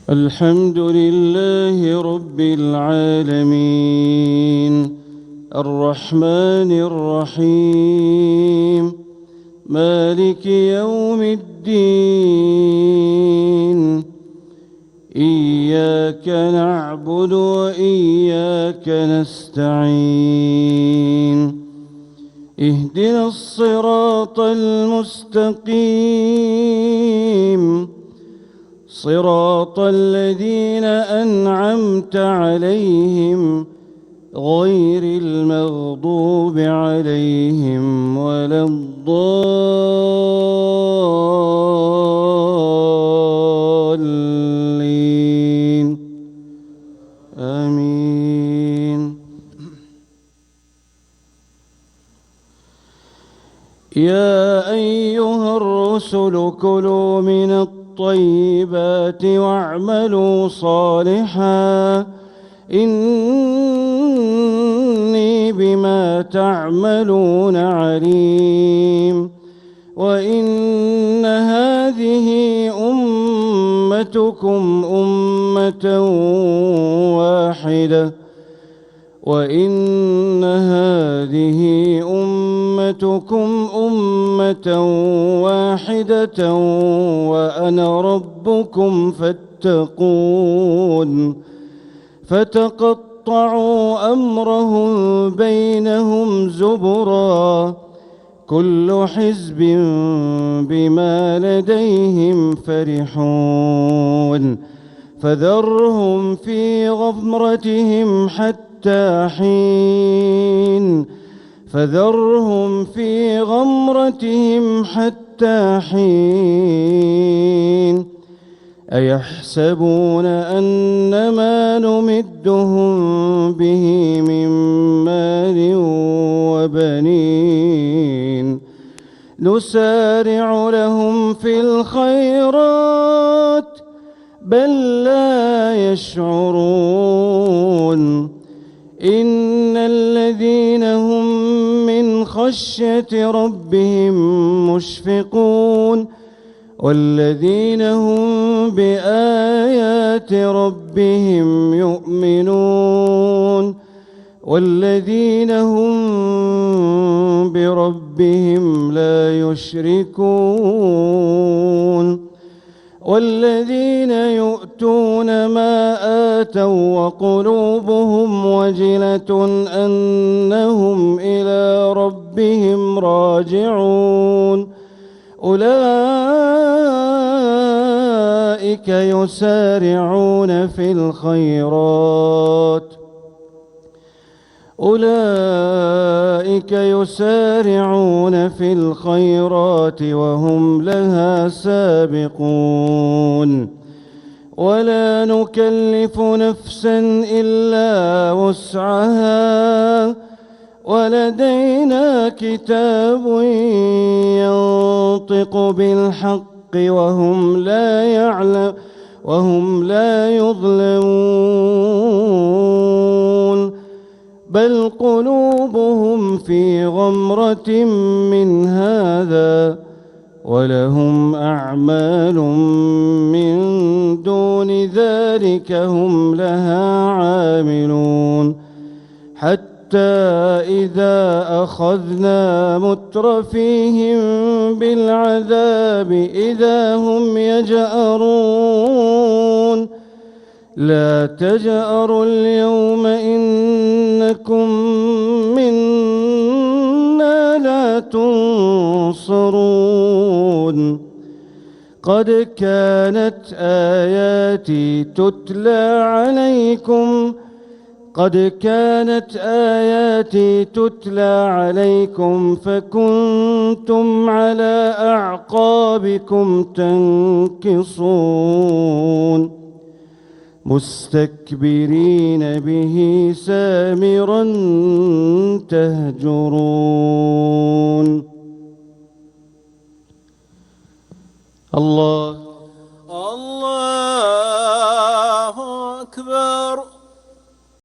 الحمد لله رب العالمين الرحمن الرحيم مالك يوم الدين إياك نعبد وإياك نستعين اهدنا الصراط المستقيم صراط الذين أنعمت عليهم غير المغضوب عليهم ولا الضالين آمين. يا أيها الرسل كلوا من الطيبات واعملوا صالحا إني بما تعملون عليم. وإن هذه أمتكم أمة واحدة وأنا ربكم فاتقون. فتقطعوا أمرهم بينهم زبرا كل حزب بما لديهم فرحون. فذرهم في غمرتهم حتى حين أيحسبون أن ما نمدهم به من مال وبنين نسارع لهم في الخيرات بل لا يشعرون. إن الذين هم من خشية ربهم مشفقون والذين هم بآيات ربهم يؤمنون والذين هم بربهم لا يشركون والذين يؤتون ما آتوا وقلوبهم وجلة أنهم إلى ربهم راجعون أولئك يسارعون في الخيرات وهم لها سابقون. ولا نكلف نفسا إلا وسعها ولدينا كتاب ينطق بالحق وهم لا يظلمون. بل قلوبهم في غمرة من هذا ولهم أعمال من دون ذلك هم لها عاملون. حتى إذا أخذنا مترفيهم بالعذاب إذا هم يجأرون. لا تجأروا اليوم إنكم منا لا تنصرون. قد كانت آياتي تتلى عليكم فكنتم على أعقابكم تنكصون مستكبرين به سامرا تهجرون. الله